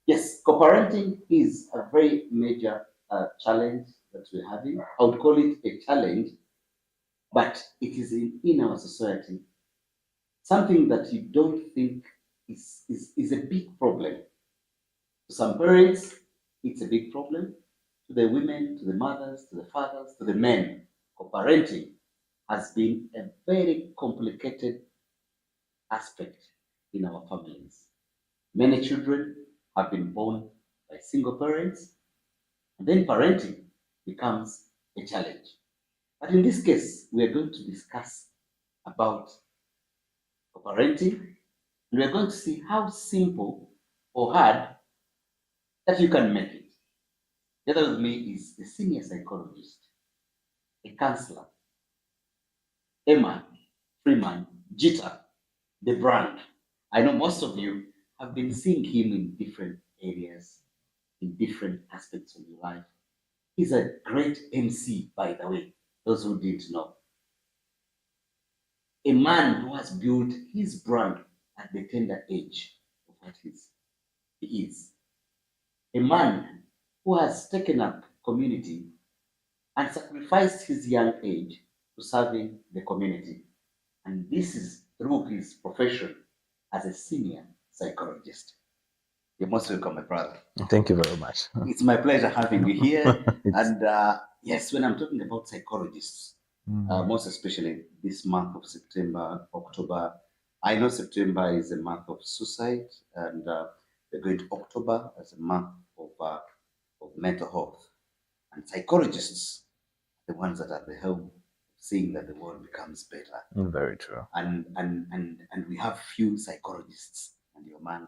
Yes, co-parenting is a very major challenge that we're having. I would call it a challenge, but it is in our society something that you don't think is a big problem. To some parents, it's a big problem. To the women, to the mothers, to the fathers, to the men, co-parenting has been a very complicated aspect in our families. Many children have been born by single parents, and then parenting becomes a challenge. But in this case, we are going to discuss about parenting, and we are going to see how simple or hard that you can make it. The other with me is a senior psychologist, a counselor, Emma Freeman Jeter, the brand. I know most of you have been seeing him in different areas, in different aspects of your life. He's a great MC, by the way, those who didn't know. A man who has built his brand at the tender age of what he is. A man who has taken up community and sacrificed his young age to serving the community. And this is through his profession as a senior psychologist. You're most welcome, my brother. Thank you very much. It's my pleasure having you here. And yes, when I'm talking about psychologists, most especially this month of September, October, I know September is a month of suicide, and we're going to October as a month of mental health. And psychologists, the ones that are at the helm, seeing that the world becomes better. Very true. And we have few psychologists, and you're among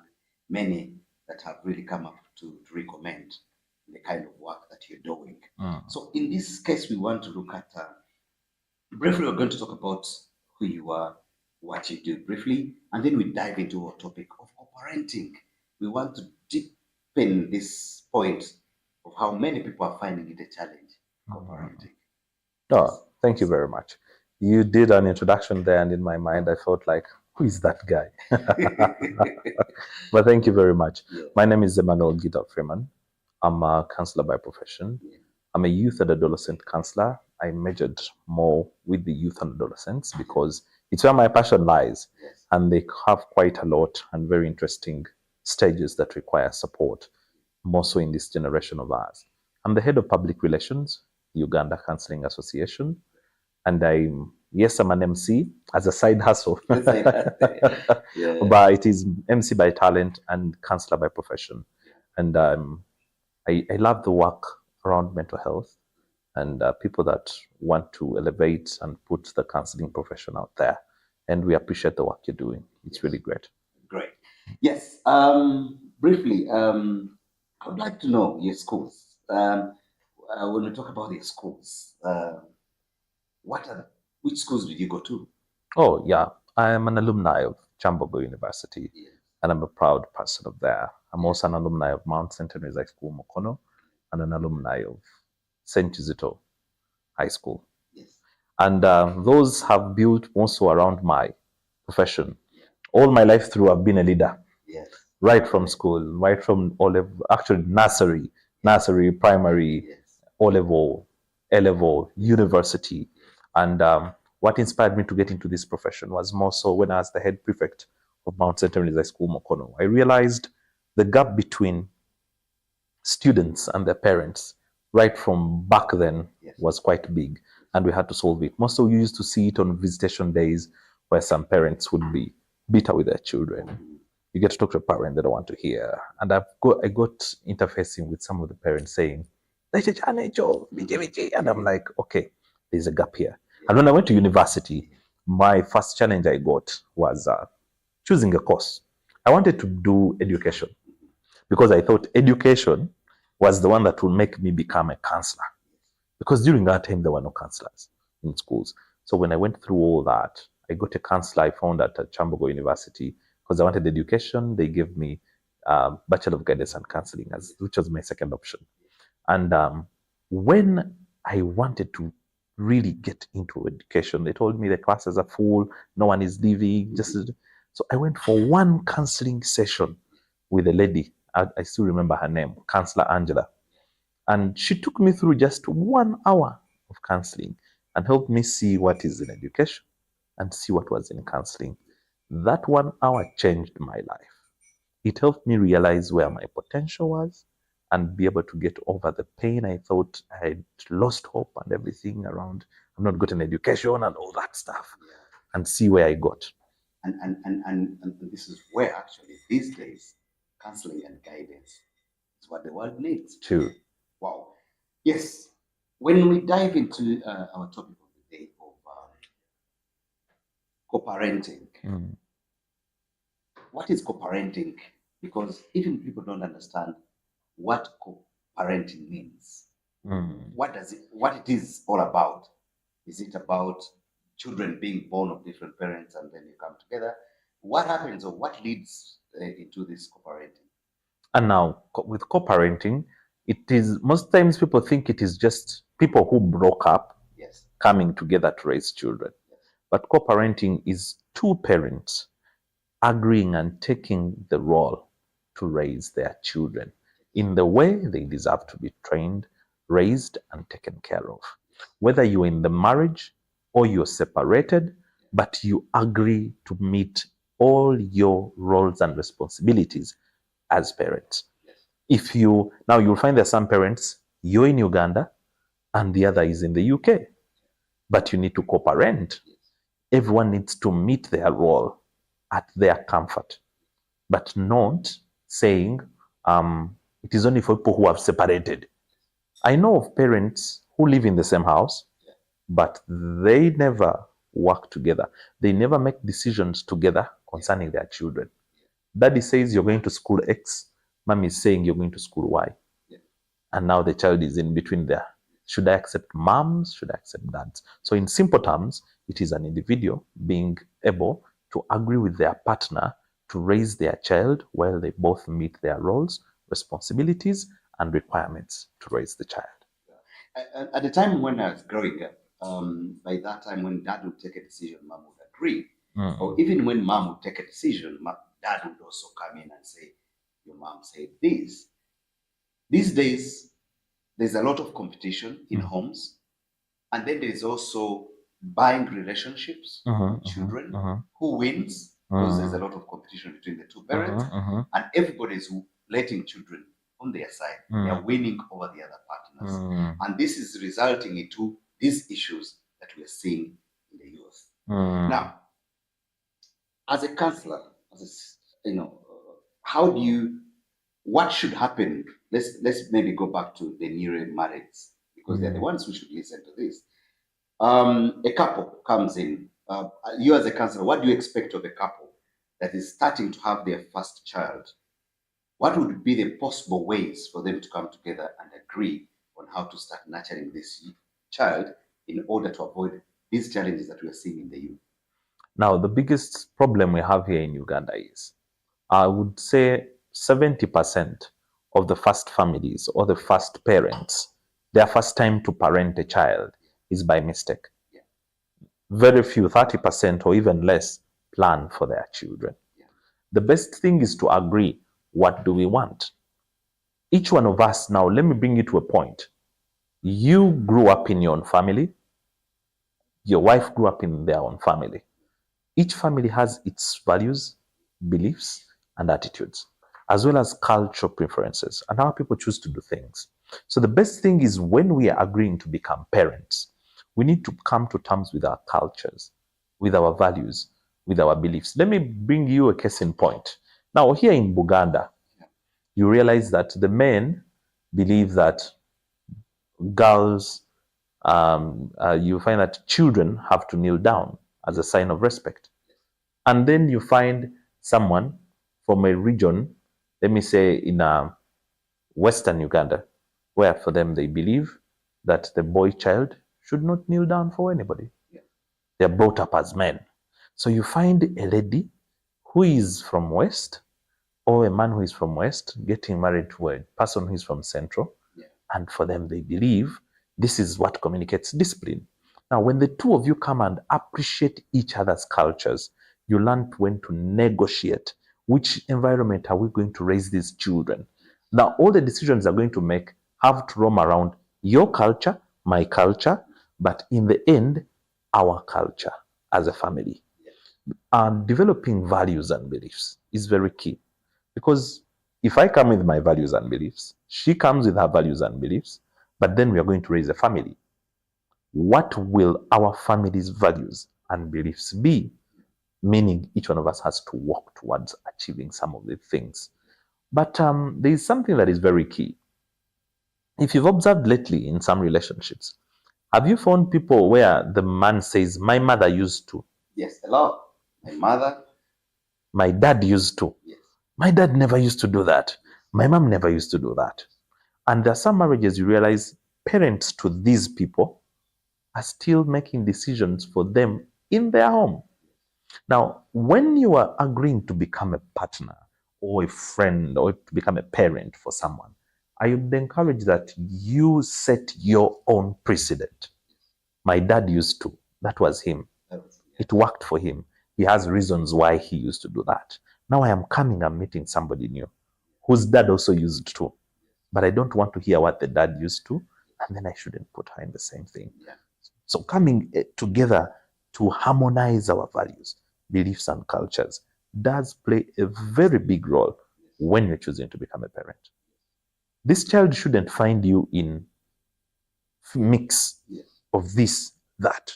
many that have really come up to recommend the kind of work that you're doing. So in this case, we want to look at, briefly, we're going to talk about who you are, what you do briefly, and then we dive into our topic of parenting. We want to deepen this point of how many people are finding it a challenge, parenting. Oh, thank you very much. You did an introduction there, and in my mind, I felt like, who is that guy? But thank you very much. Yeah. My name is Emmanuel Gita Freeman. I'm a counselor by profession. Yeah. I'm a youth and adolescent counselor. I majored more with the youth and adolescents because it's where my passion lies. Yes. And they have quite a lot and very interesting stages that require support, more so in this generation of ours. I'm the head of public relations, Uganda Counseling Association, and I'm an MC as a side hustle. Yeah. But it is MC by talent and counselor by profession. And I love the work around mental health and people that want to elevate and put the counseling profession out there. And we appreciate the work you're doing. It's really great. Great. Yes. Briefly, I would like to know your schools. When we talk about your schools, which schools did you go to? Oh, yeah. I am an alumni of Chambogo University, Yes. and I'm a proud person of there. I'm also an alumni of Mount St. Henry's High School, Mokono, and an alumni of St. Kizito High School. Yes. And those have built also around my profession. All my life through, I've been a leader. Yes. Right from school, right from actually nursery, primary, Yes. O-level, A-level, university. And what inspired me to get into this profession was more so when I was the head prefect of Mount St. Henry's High School, Mokono. I realized the gap between students and their parents right from back then was quite big, and we had to solve it. Most of you used to see it on visitation days where some parents would be bitter with their children. You get to talk to a parent they don't want to hear. And I got interfacing with some of the parents saying, and I'm like, okay, there's a gap here. And when I went to university, my first challenge I got was choosing a course. I wanted to do education because I thought education was the one that would make me become a counselor. Because during that time, there were no counselors in schools. So when I went through all that, I got a counselor I found at Chambogo University because I wanted education. They gave me Bachelor of Guidance and Counseling, which was my second option. And when I wanted to really get into education, they told me the classes are full, no one is leaving. So I went for one counseling session with a lady I still remember her name, Counselor Angela. And she took me through just 1 hour of counseling and helped me see what is in education and see what was in counseling. That 1 hour changed my life. It helped me realize where my potential was and be able to get over the pain. I thought I had lost hope and everything around. I've not gotten education and all that stuff, and see where I got. And this is where actually these days counseling and guidance is what the world needs. True. Wow. Yes. When we dive into our topic of the day of co-parenting, what is co-parenting? Because even people don't understand what co-parenting means. What it is all about? Is it about children being born of different parents and then you come together? What happens or what leads into this co-parenting? And now with co-parenting, it is most times people think it is just people who broke up coming together to raise children. But co-parenting is two parents agreeing and taking the role to raise their children in the way they deserve to be trained, raised, and taken care of. Whether you're in the marriage or you're separated, but you agree to meet all your roles and responsibilities as parents. If you now, you'll find there are some parents, you're in Uganda and the other is in the UK, but you need to co-parent. Everyone needs to meet their role at their comfort, but not saying it is only for people who have separated. I know of parents who live in the same house, but they never work together. They never make decisions together concerning their children. Daddy says you're going to school X, mommy is saying you're going to school Y. And now the child is in between there. Should I accept moms? Should I accept dads? So in simple terms, it is an individual being able to agree with their partner to raise their child while they both meet their roles, responsibilities, and requirements to raise the child. At the time when I was growing up, by that time when dad would take a decision, mom would agree. Or even when mom would take a decision, dad would also come in and say, your mom said this. These days, there's a lot of competition in homes. And then there's also buying relationships with children. Who wins? Because there's a lot of competition between the two parents. And everybody's letting children on their side. They are winning over the other partners. And this is resulting into these issues that we're seeing in the youth. Now, as a counselor, how do you, what should happen? Let's maybe go back to the newly marrieds, because they're the ones who should listen to this. A couple comes in. You as a counselor, what do you expect of a couple that is starting to have their first child? What would be the possible ways for them to come together and agree on how to start nurturing this child in order to avoid these challenges that we are seeing in the youth? Now, the biggest problem we have here in Uganda is, I would say 70% of the first families or the first parents, their first time to parent a child is by mistake. Very few, 30% or even less, plan for their children. The best thing is to agree, what do we want? Each one of us, now let me bring you to a point. You grew up in your own family. Your wife grew up in their own family. Each family has its values, beliefs, and attitudes, as well as cultural preferences and how people choose to do things. So the best thing is, when we are agreeing to become parents, we need to come to terms with our cultures, with our values, with our beliefs. Let me bring you a case in point. Now, here in Buganda, you realize that the men believe that girls, you find that children have to kneel down as a sign of respect. And then you find someone from a region, let me say in Western Uganda, where for them they believe that the boy child should not kneel down for anybody. They're brought up as men. So you find a lady who is from West, or a man who is from West getting married to a person who is from Central. And for them, they believe this is what communicates discipline. Now, when the two of you come and appreciate each other's cultures, you learn when to negotiate, which environment are we going to raise these children? Now, all the decisions are going to make have to roam around your culture, my culture, but in the end, our culture as a family. And developing values and beliefs is very key, because if I come with my values and beliefs, she comes with her values and beliefs, but then we are going to raise a family. What will our family's values and beliefs be? Meaning each one of us has to work towards achieving some of the things. But there is something that is very key. If you've observed lately in some relationships, have you found people where the man says, my mother used to? Yes, a lot. My mother. My dad used to. Yes. My dad never used to do that. My mom never used to do that. And there are some marriages you realize parents to these people are still making decisions for them in their home. Now, when you are agreeing to become a partner or a friend or to become a parent for someone, I would encourage that you set your own precedent. My dad used to. That was him. It worked for him. He has reasons why he used to do that. Now I am coming and meeting somebody new whose dad also used to. But I don't want to hear what the dad used to, and then I shouldn't put her in the same thing. So coming together to harmonize our values, beliefs, and cultures does play a very big role when you're choosing to become a parent. This child shouldn't find you in mix of this, that.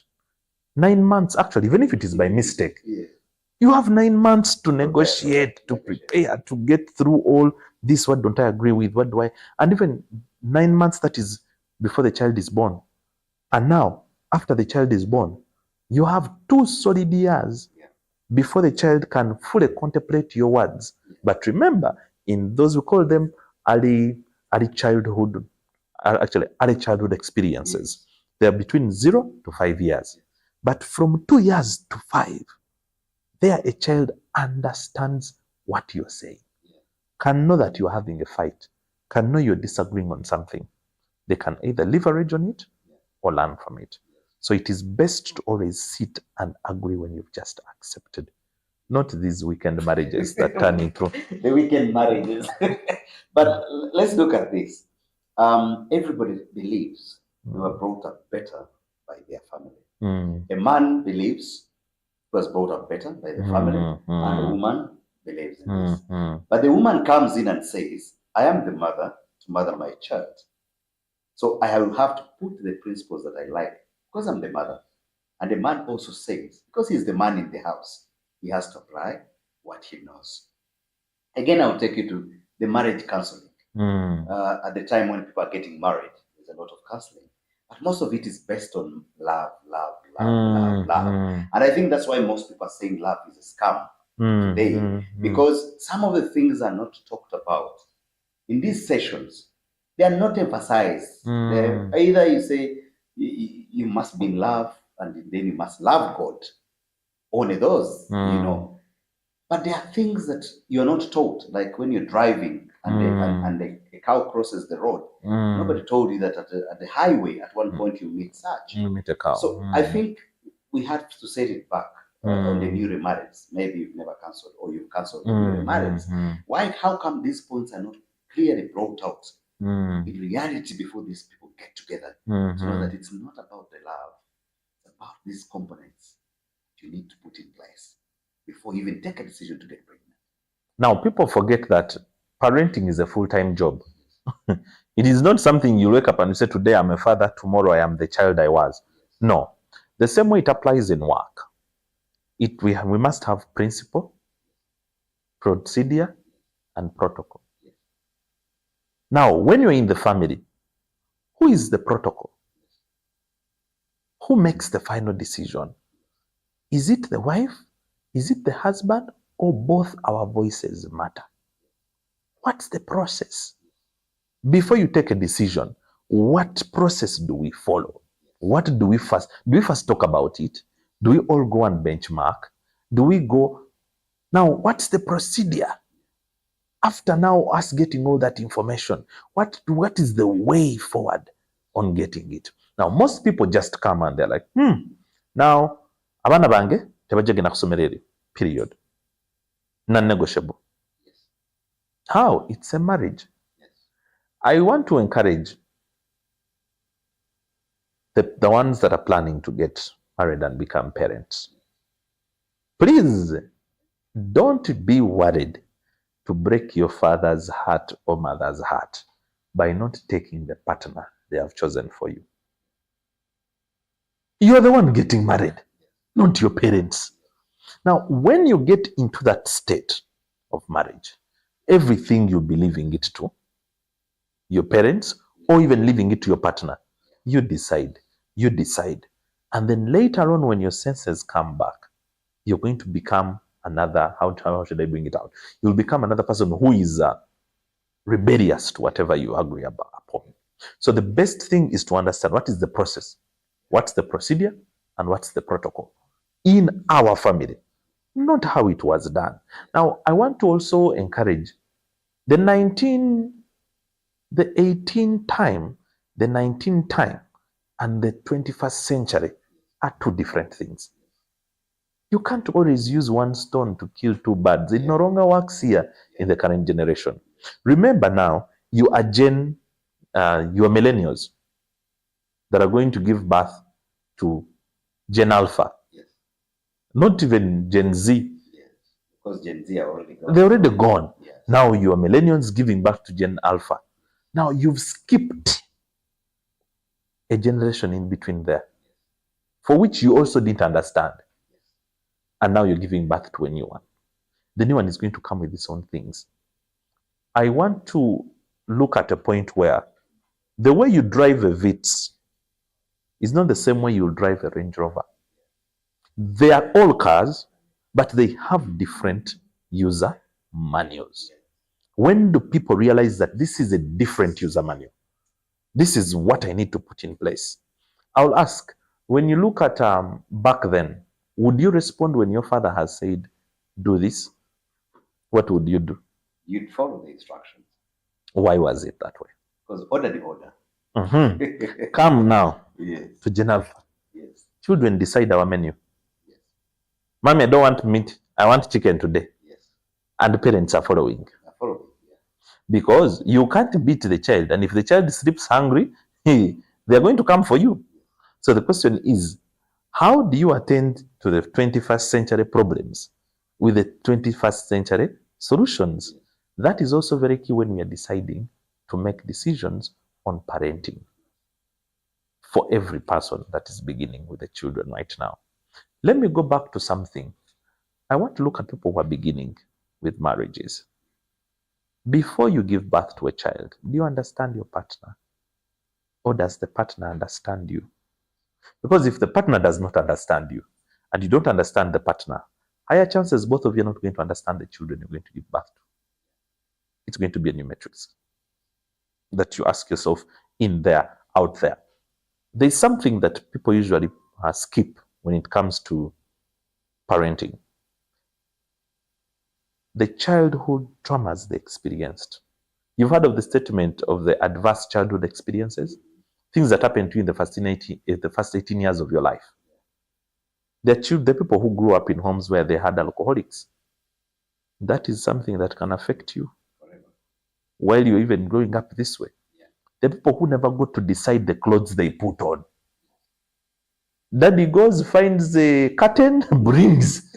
9 months, actually, even if it is by mistake, you have 9 months to negotiate, to prepare, to get through all this. What don't I agree with? What do I? And even 9 months, that is before the child is born. And now, after the child is born, you have 2 solid years before the child can fully contemplate your words. But remember, in those, we call them early childhood, actually early childhood experiences. They're between 0 to 5 years. But from 2 years to 5, there a child understands what you're saying, can know that you're having a fight, can know you're disagreeing on something. They can either leverage on it or learn from it. So it is best to always sit and agree when you've just accepted. Not these weekend marriages that turn into the weekend marriages. But let's look at this. Everybody believes they were brought up better by their family. A man believes he was brought up better by the family, and a woman believes in this. But the woman comes in and says, I am the mother to mother my child. So I will have to put the principles that I like because I'm the mother. And the man also says, because he's the man in the house, he has to apply what he knows. Again, I'll take you to the marriage counseling. At the time when people are getting married, there's a lot of counseling. But most of it is based on love. And I think that's why most people are saying love is a scam today. Because some of the things are not talked about. In these sessions, they are not emphasized. Either you say you must be in love and then you must love God. Only those, But there are things that you're not taught, like when you're driving and a cow crosses the road. Nobody told you that at the highway, at one point you meet such. you meet a cow. So I think we have to set it back on the new remarriages. Maybe you've never cancelled or you've cancelled the new remarriages. Why? How come these points are not clearly brought out in reality before these people get together? To know that it's not about the love, it's about these components you need to put in place before you even take a decision to get pregnant. Now, people forget that parenting is a full-time job. It is not something you wake up and you say, today I'm a father, tomorrow I am the child I was. No. The same way it applies in work. We must have principle, procedure, and protocol. Now, when you're in the family, who is the protocol? Who makes the final decision? Is it the wife? Is it the husband? Or both our voices matter? What's the process? Before you take a decision, what process do we follow? What do we first? Do we first talk about it? Do we all go and benchmark? Do we go? Now, what's the procedure? After now us getting all that information, what is the way forward on getting it? Now, most people just come and they're like, now, abana bange tebajja genda kusomera eryo, period. Non-negotiable. How? It's a marriage. Yes. I want to encourage the ones that are planning to get married and become parents. Please don't be worried to break your father's heart or mother's heart by not taking the partner they have chosen for you. You are the one getting married, not your parents. Now, when you get into that state of marriage, everything you be leaving it to your parents or even leaving it to your partner, you decide. And then later on, when your senses come back, you're going to become another, how should I bring it out? You'll become another person who is rebellious to whatever you agree upon. So the best thing is to understand what is the process, what's the procedure, and what's the protocol in our family, not how it was done. Now, I want to also encourage the 18 time, the 19 time, and the 21st century are two different things. You can't always use one stone to kill two birds. It no longer works here in the current generation. Remember now, you are millennials that are going to give birth to Gen Alpha. Yes. Not even Gen Z. Yes. Because Gen Z are already gone. They're already gone. Yes. Now you are millennials giving birth to Gen Alpha. Now you've skipped a generation in between there, for which you also didn't understand. And now you're giving birth to a new one. The new one is going to come with its own things. I want to look at a point where the way you drive a Vitz is not the same way you'll drive a Range Rover. They are all cars, but they have different user manuals. When do people realize that this is a different user manual? This is what I need to put in place. I'll ask, when you look at back then, would you respond when your father has said, do this? What would you do? You'd follow the instructions. Why was it that way? Because order the order. Come now Yes. to Gen Alpha. Yes. Children decide our menu. Yes. Mommy, I don't want meat. I want chicken today. Yes. And the parents are following. Yeah. Because you can't beat the child. And if the child sleeps hungry, they're going to come for you. So the question is, how do you attend to the 21st century problems with the 21st century solutions? That is also very key when we are deciding to make decisions on parenting for every person that is beginning with the children right now. Let me go back to something. I want to look at people who are beginning with marriages. Before you give birth to a child, do you understand your partner? Or does the partner understand you? Because if the partner does not understand you and you don't understand the partner, higher chances both of you are not going to understand the children you're going to give birth to. It's going to be a new matrix that you ask yourself out there. There's something that people usually skip when it comes to parenting. The childhood traumas they experienced. You've heard of the statement of the adverse childhood experiences, things that happened to you in the first 18 years of your life. The people who grew up in homes where they had alcoholics, that is something that can affect you forever, while you're even growing up this way. Yeah. The people who never got to decide the clothes they put on. Daddy goes, finds the curtain, brings.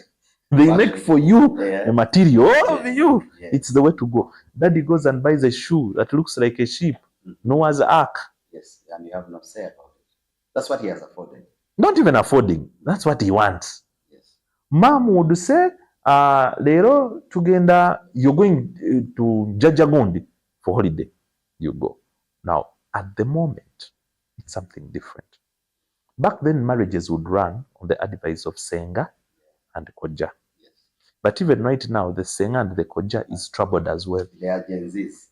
They make for you a material. All of you. Yes. It's the way to go. Daddy goes and buys a shoe that looks like a sheep. Noah's Ark. Yes, and you have no say about it. That's what he has afforded. Not even affording. That's what he wants. Yes. Mom would say, Lero tugenda, you're going to Jajagondi for holiday. You go. Now, at the moment, it's something different. Back then, marriages would run on the advice of Senga and Koja. Yes. But even right now, the Senga and the Koja is troubled as well. They are Gen Zs.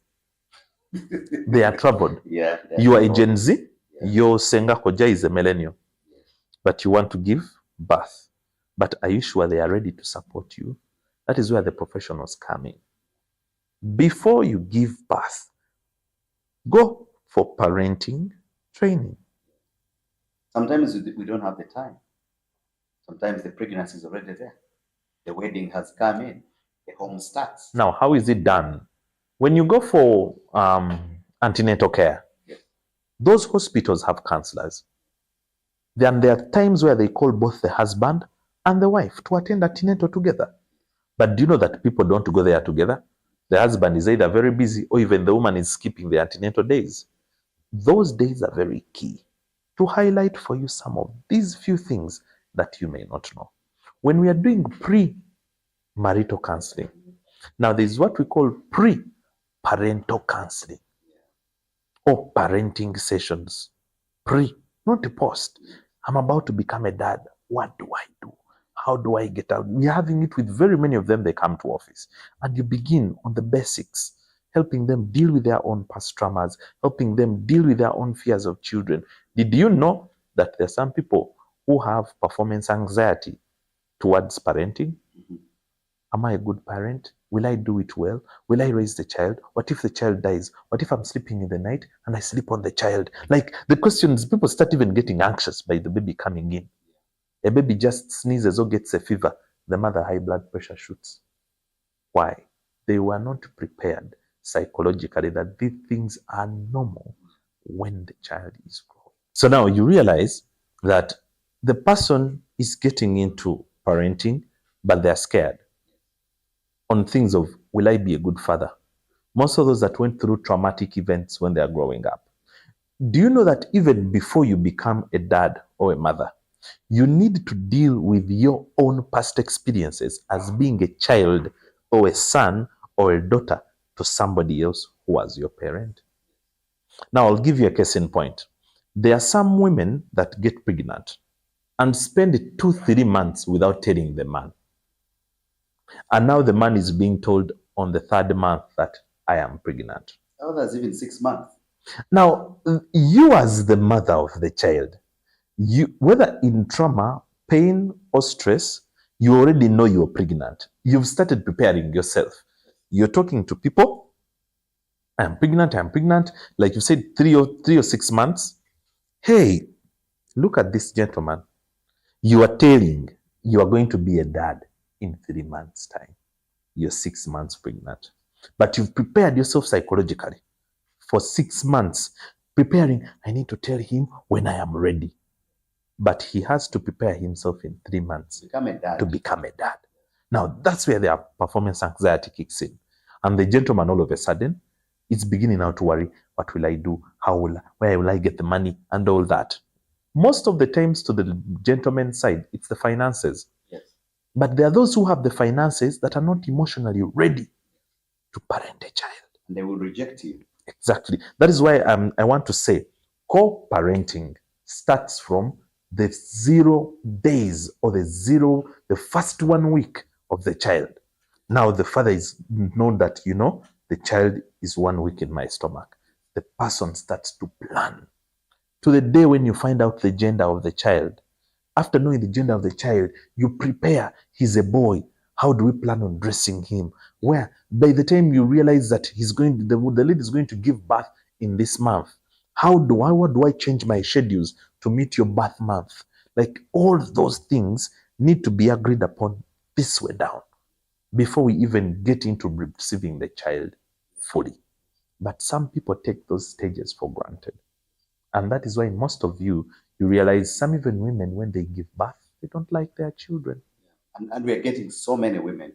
They are troubled. Yeah, you are a Gen Z, yeah. Your Senga Koja is a millennial. Yes. But you want to give birth. But are you sure they are ready to support you? That is where the professionals come in. Before you give birth, go for parenting training. Sometimes we don't have the time. Sometimes the pregnancy is already there. The wedding has come in. The home starts. Now, how is it done? When you go for antenatal care, those hospitals have counselors. Then there are times where they call both the husband and the wife to attend antenatal together. But do you know that people don't go there together? The husband is either very busy or even the woman is skipping the antenatal days. Those days are very key to highlight for you some of these few things that you may not know. When we are doing pre-marital counseling, now there's what we call pre-parental counseling or parenting sessions. Pre, not post. I'm about to become a dad. What do I do? How do I get out? We're having it with very many of them. They come to office and you begin on the basics, helping them deal with their own past traumas, helping them deal with their own fears of children. Did you know that there are some people who have performance anxiety towards parenting? Am I a good parent? Will I do it well? Will I raise the child? What if the child dies? What if I'm sleeping in the night and I sleep on the child? Like the questions, people start even getting anxious by the baby coming in. A baby just sneezes or gets a fever, the mother high blood pressure shoots. Why? They were not prepared psychologically that these things are normal when the child is growing. So now you realize that the person is getting into parenting, but they're scared on things of, will I be a good father? Most of those that went through traumatic events when they are growing up. Do you know that even before you become a dad or a mother, you need to deal with your own past experiences as being a child or a son or a daughter to somebody else who was your parent? Now, I'll give you a case in point. There are some women that get pregnant and spend 2-3 months without telling the man. And now the man is being told on the 3rd month that I am pregnant. Oh, that's even 6 months. Now, you as the mother of the child, you, whether in trauma, pain, or stress, you already know you're pregnant. You've started preparing yourself. You're talking to people. I'm pregnant, I'm pregnant. Like you said, 3 or 6 months. Hey, look at this gentleman. You are telling you are going to be a dad in 3 months' time. You're 6 months pregnant. But you've prepared yourself psychologically for 6 months, preparing. I need to tell him when I am ready. But he has to prepare himself in 3 months to become a dad. Now, that's where their performance anxiety kicks in. And the gentleman, all of a sudden, is beginning now to worry, what will I do? Where will I get the money? And all that. Most of the times to the gentleman's side, it's the finances. Yes. But there are those who have the finances that are not emotionally ready to parent a child. And they will reject you. Exactly. That is why I want to say co-parenting starts from the 0 days or the first 1 week of the child. Now the father is known that, the child is 1 week in my stomach. The person starts to plan to the day when you find out the gender of the child. After knowing the gender of the child, you prepare. He's a boy. How do we plan on dressing him? Where by the time you realize that the lady is going to give birth in this month, what do I change my schedules to meet your birth month? Like all those things need to be agreed upon this way down before we even get into receiving the child fully. But some people take those stages for granted. And that is why most of you realize some even women, when they give birth, they don't like their children. And we are getting so many women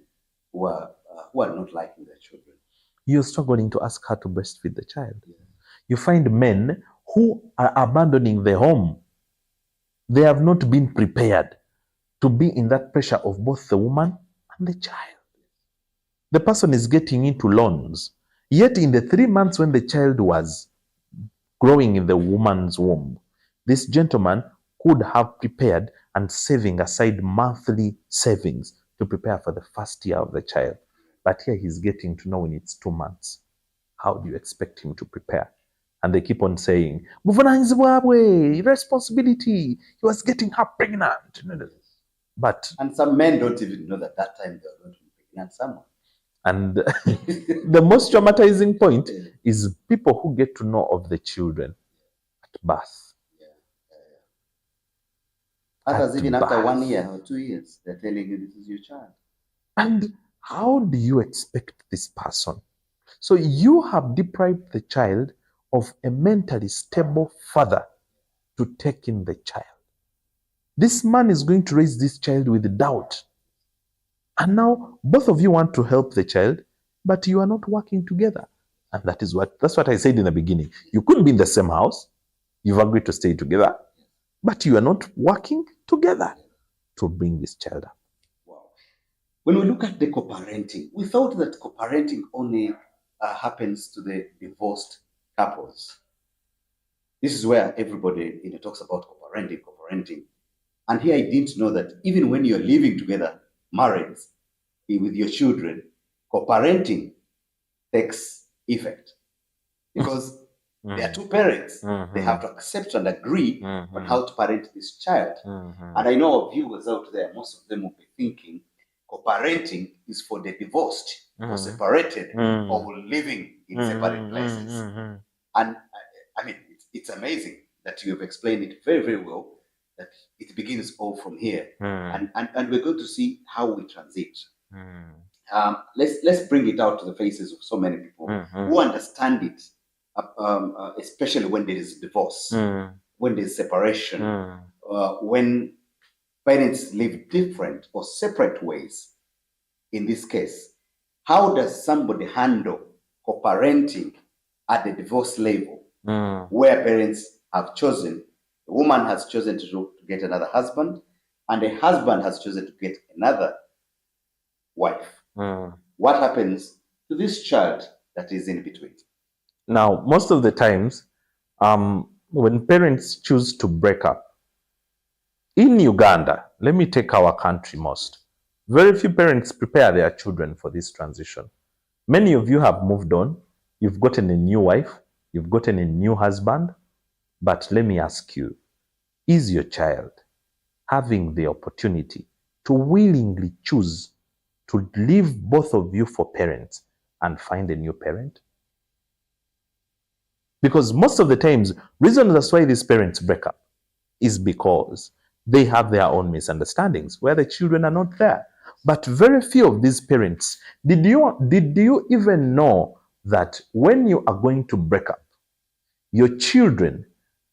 who are not liking their children. You're struggling to ask her to breastfeed the child. Yeah. You find men who are abandoning the home. They have not been prepared to be in that pressure of both the woman and the child. The person is getting into loans. Yet in the 3 months when the child was growing in the woman's womb, this gentleman could have prepared and saving aside monthly savings to prepare for the first year of the child. But here he's getting to know when it's 2 months. How do you expect him to prepare? And they keep on saying, responsibility. He was getting her pregnant. And some men don't even know that time they're going to be pregnant someone. And the most traumatizing point is people who get to know of the children at birth. Others even after 1 year or 2 years, they're telling you this is your child. And how do you expect this person So you have deprived the child of a mentally stable father to take in the child. This man is going to raise this child with doubt. And now both of you want to help the child, but you are not working together. And that's what I said in the beginning. You could be in the same house, you've agreed to stay together, but you are not working together to bring this child up. Wow. When we look at the co-parenting, we thought that co-parenting only happens to the divorced couples. This is where everybody talks about co-parenting. And here I didn't know that even when you're living together, married, with your children, co-parenting takes effect. Because there are two parents. They have to accept and agree on how to parent this child. And I know our viewers out there, most of them will be thinking co-parenting is for the divorced or separated or living in separate places. And I mean, it's amazing that you have explained it very, very well, that it begins all from here. And we're going to see how we transit. Let's bring it out to the faces of so many people who understand it, especially when there is divorce, when there's separation, when parents live different or separate ways. In this case, how does somebody handle co-parenting at the divorce level, where parents have chosen, the woman has chosen to get another husband, and the husband has chosen to get another wife? What happens to this child that is in between? Now, most of the times, when parents choose to break up, in Uganda, let me take our country most, very few parents prepare their children for this transition. Many of you have moved on, you've gotten a new wife, you've gotten a new husband, but let me ask you, is your child having the opportunity to willingly choose to leave both of you for parents and find a new parent? Because most of the times, reason that's why these parents break up is because they have their own misunderstandings where the children are not there. But very few of these parents, did you even know that when you are going to break up, your children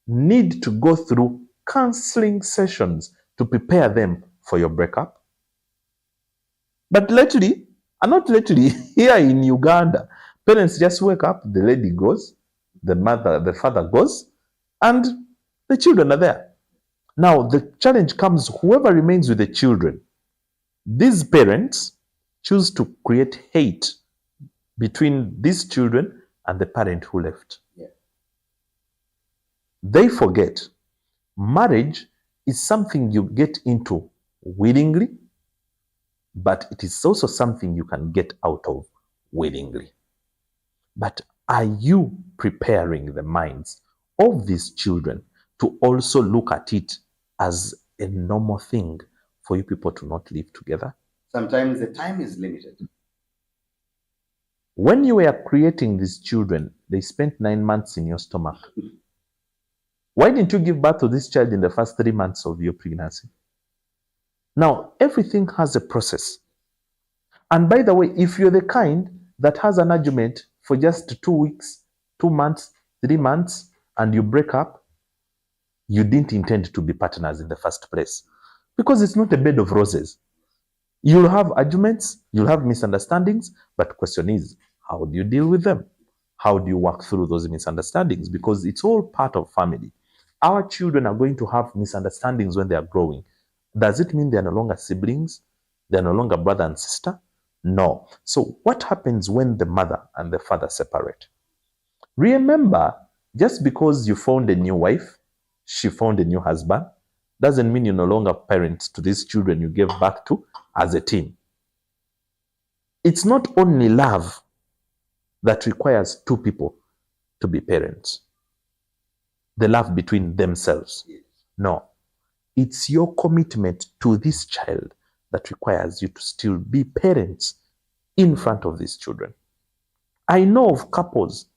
need to go through counseling sessions to prepare them for your breakup? But lately, and not lately, here in Uganda, parents just wake up, the lady goes, the father goes, and the children are there. Now, the challenge comes, whoever remains with the children, these parents choose to create hate between these children and the parent who left. Yeah. They forget marriage is something you get into willingly, but it is also something you can get out of willingly. But are you preparing the minds of these children to also look at it as a normal thing for you people to not live together? Sometimes the time is limited. When you were creating these children, they spent 9 months in your stomach. Why didn't you give birth to this child in the first 3 months of your pregnancy? Now, everything has a process. And by the way, if you're the kind that has an argument for just 2 weeks, 2 months, 3 months, and you break up, you didn't intend to be partners in the first place. Because it's not a bed of roses. You'll have arguments, you'll have misunderstandings, but the question is, how do you deal with them? How do you work through those misunderstandings? Because it's all part of family. Our children are going to have misunderstandings when they are growing. Does it mean they are no longer siblings? They are no longer brother and sister? No. So what happens when the mother and the father separate? Remember, just because you found a new wife, she found a new husband, doesn't mean you're no longer parents to these children you gave birth to as a team. It's not only love that requires two people to be parents, the love between themselves. No, it's your commitment to this child that requires you to still be parents in front of these children. I know of couples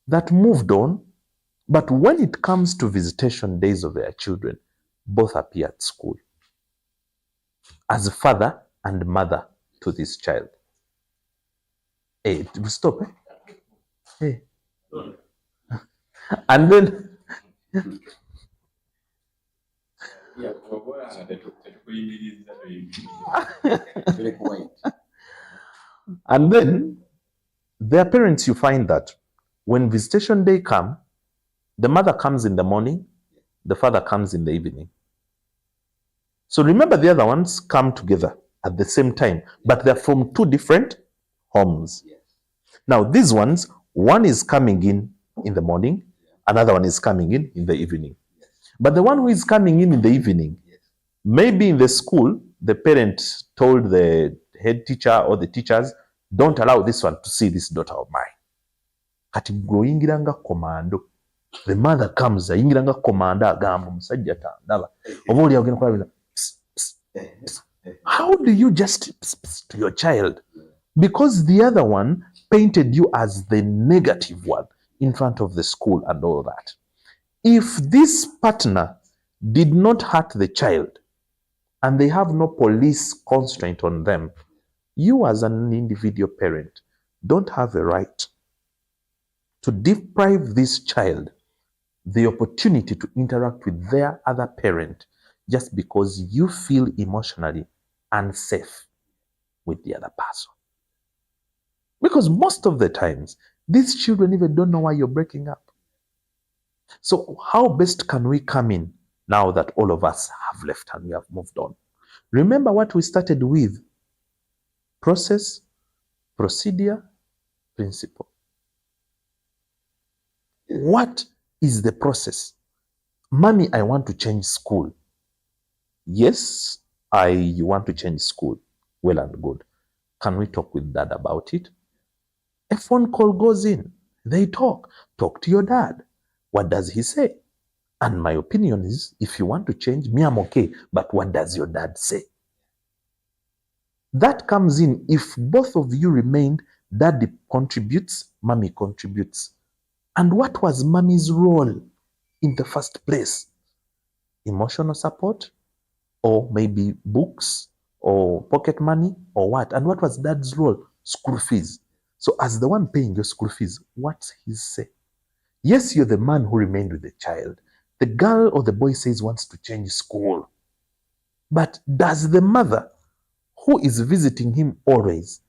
that moved on, but when it comes to visitation days of their children, both appear at school as father and mother to this child. Hey, stop. Hey. And then Very quiet. and then their parents, you find that when visitation day come, the mother comes in the morning, the father comes in the evening. So remember, the other ones come together at the same time, but they're from two different homes. Yes. Now, these ones, one is coming in the morning, another one is coming in the evening. Yes. But the one who is coming in the evening, Yes. maybe in the school, the parent told the head teacher or the teachers, don't allow this one to see this daughter of mine. Kati goyingiranga commando. The mother comes, ayingiranga commando agamba musajja tandaba. Oba oli agenda kulabira. How do you just to your child? Because the other one painted you as the negative one in front of the school and all that. If this partner did not hurt the child and they have no police constraint on them, you as an individual parent don't have a right to deprive this child the opportunity to interact with their other parent just because you feel emotionally unsafe with the other person. Because most of the times, these children even don't know why you're breaking up. So how best can we come in now that all of us have left and we have moved on? Remember what we started with: process, procedure, principle. What is the process? Mommy, I want to change school. Yes, you want to change school. Well and good. Can we talk with dad about it? A phone call goes in. They talk. Talk to your dad. What does he say? And my opinion is, if you want to change, me, I'm okay. But what does your dad say? That comes in. If both of you remained, daddy contributes, mommy contributes. And what was mommy's role in the first place? Emotional support, or maybe books, or pocket money, or what? And what was dad's role? School fees. So as the one paying your school fees, what's his say? Yes, you're the man who remained with the child. The girl or the boy says wants to change school. But does the mother who is visiting him always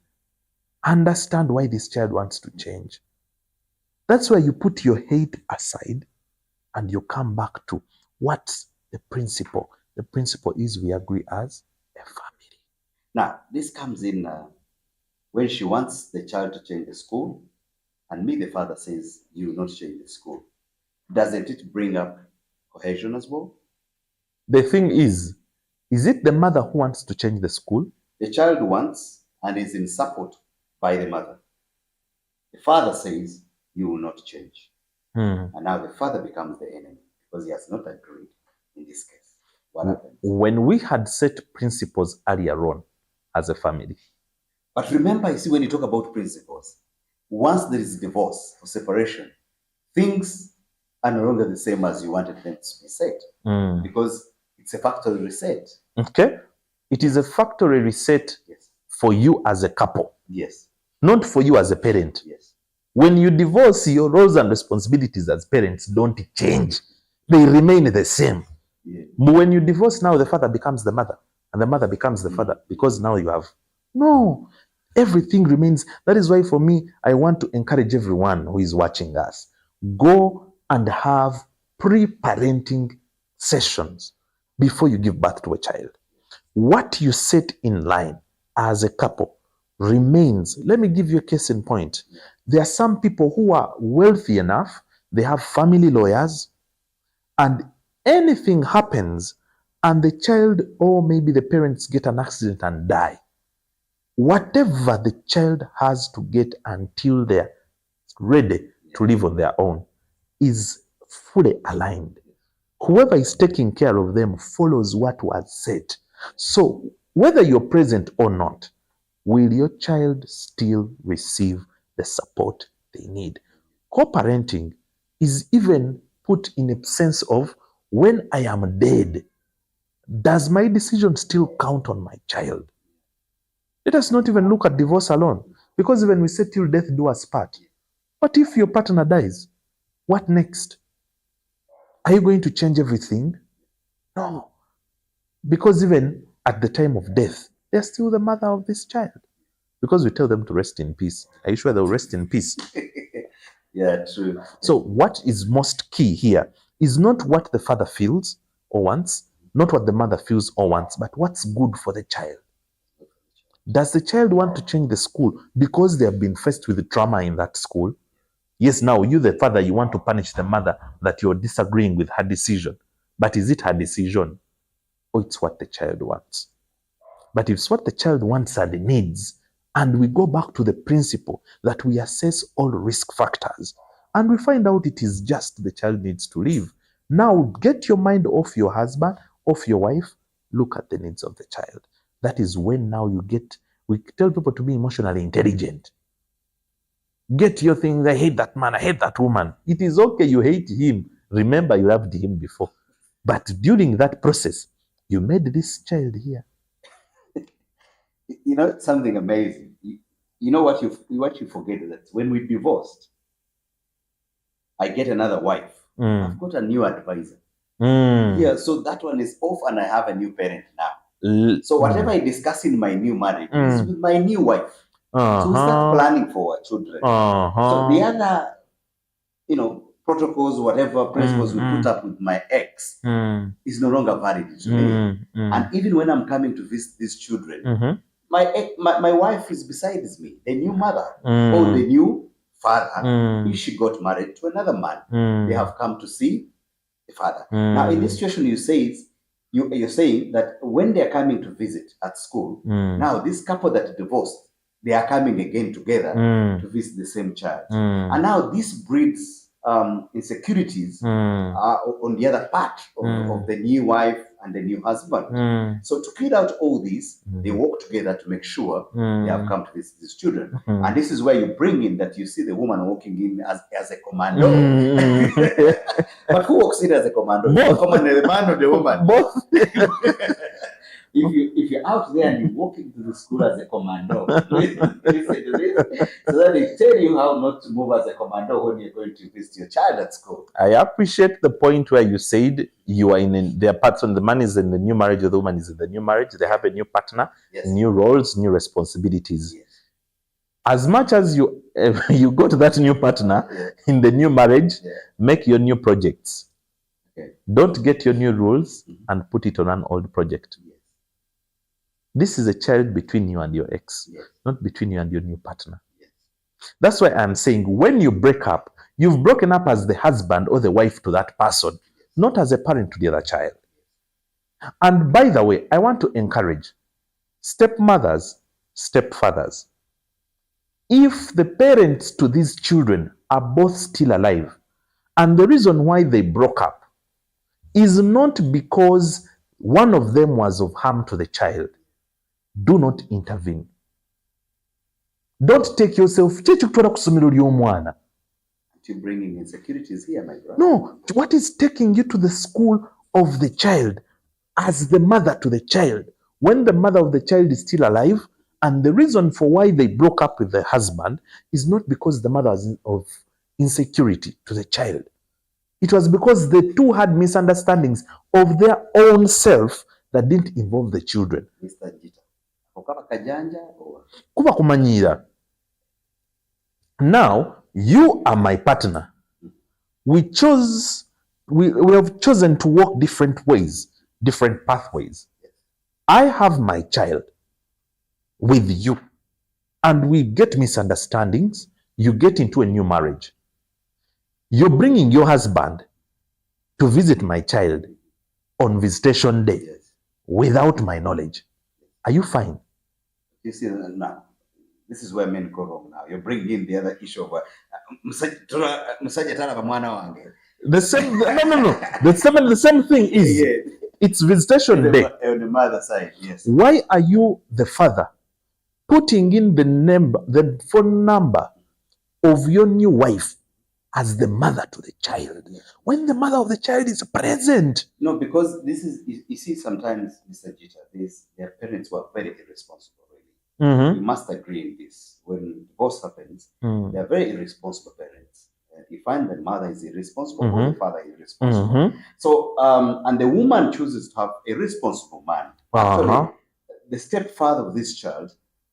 understand why this child wants to change? That's why you put your hate aside and you come back to what's the principle. The principle is we agree as a family. Now, this comes in when she wants the child to change the school, and me, the father, says, you will not change the school. Doesn't it bring up cohesion as well? The thing is it the mother who wants to change the school? The child wants and is in support by the mother. The father says, you will not change. And now the father becomes the enemy because he has not agreed in this case. What happens? When we had set principles earlier on as a family. But remember, you see, when you talk about principles, once there is divorce or separation, things are no longer the same as you wanted them to be set. Because it's a factory reset. Okay. It is a factory reset. Yes. For you as a couple. Yes. Not for you as a parent. Yes. When you divorce, your roles and responsibilities as parents don't change. They remain the same. Yeah. But when you divorce, now the father becomes the mother and the mother becomes the father because now you have... No, everything remains. That is why for me, I want to encourage everyone who is watching us, go and have pre-parenting sessions before you give birth to a child. What you set in line as a couple remains. Let me give you a case in point. There are some people who are wealthy enough, they have family lawyers, and anything happens and the child or maybe the parents get an accident and die, whatever the child has to get until they're ready to live on their own is fully aligned. Whoever is taking care of them follows what was said. So whether you're present or not, will your child still receive the support they need? Co-parenting is even put in a sense of, when I am dead, does my decision still count on my child? Let us not even look at divorce alone, because even we say till death do us part. What if your partner dies? What next? Are you going to change everything? No. Because even at the time of death, they're still the mother of this child. Because we tell them to rest in peace. Are you sure they'll rest in peace? Yeah, true. So what is most key here is not what the father feels or wants, not what the mother feels or wants, but what's good for the child. Does the child want to change the school because they have been faced with trauma in that school? Yes, now you, the father, you want to punish the mother that you're disagreeing with her decision. But is it her decision or it's what the child wants? But if it's what the child wants and needs, and we go back to the principle that we assess all risk factors, and we find out it is just the child needs to live. Now get your mind off your husband, off your wife, look at the needs of the child. That is when now we tell people to be emotionally intelligent. Get your things, I hate that man, I hate that woman. It is okay, you hate him. Remember, you loved him before. But during that process, you made this child here. You know, something amazing. You know what you forget is that when we divorced, I get another wife. I've got a new advisor. Yeah, so that one is off and I have a new parent now. So whatever I discuss in my new marriage is with my new wife. So we start planning for our children. So the other, protocols, whatever principles we put up with my ex is no longer valid to me. And even when I'm coming to visit these children, my wife is besides me, the new mother or the new father. If she got married to another man, they have come to see the father. Now, in this situation, you're saying that when they're coming to visit at school, now this couple that divorced, they are coming again together to visit the same child. And now this breeds insecurities on the other part of the new wife and the new husband. So to clear out all these, they work together to make sure they have come to visit these children. And this is where you bring in that you see the woman walking in as a commando. But who walks in as a commando? Both. The man or the woman? Both. If you're out there and you walk into the school as a commando, listen to this, so that they tell you how not to move as a commando when you're going to visit your child at school. I appreciate the point where you said you are in their parts when the man is in the new marriage, the woman is in the new marriage, they have a new partner, new roles, new responsibilities. Yes. As much as you got that new partner in the new marriage, make your new projects. Okay. Don't get your new rules and put it on an old project. This is a child between you and your ex, not between you and your new partner. That's why I'm saying when you break up, you've broken up as the husband or the wife to that person, not as a parent to the other child. And by the way, I want to encourage stepmothers, stepfathers. If the parents to these children are both still alive, and the reason why they broke up is not because one of them was of harm to the child, do not intervene. Don't take yourself. You're bringing insecurities here, my brother. No, what is taking you to the school of the child as the mother to the child when the mother of the child is still alive? And the reason for why they broke up with the husband is not because the mother was of insecurity to the child. It was because the two had misunderstandings of their own self that didn't involve the children. Mr. Jita. Kuba kumanyira. Now, you are my partner. We have chosen to walk different ways, different pathways. I have my child with you, and we get misunderstandings. You get into a new marriage. You're bringing your husband to visit my child on visitation day without my knowledge. Are you fine? You see, now, this is where men go wrong now. You're bringing in the other issue of the same. No. The same thing is it's visitation day. On the mother side, yes. Why are you, the father, putting in the phone number of your new wife as the mother to the child when the mother of the child is present? No, because this is, you see, sometimes, Mr. Jita, their parents were very irresponsible, really. Mm-hmm. We must agree in this. When divorce happens, Mm. they are very irresponsible parents. You find the mother is irresponsible or Mm-hmm. the father is irresponsible. Mm-hmm. So, and the woman chooses to have a responsible man. Actually, Uh-huh. the stepfather of this child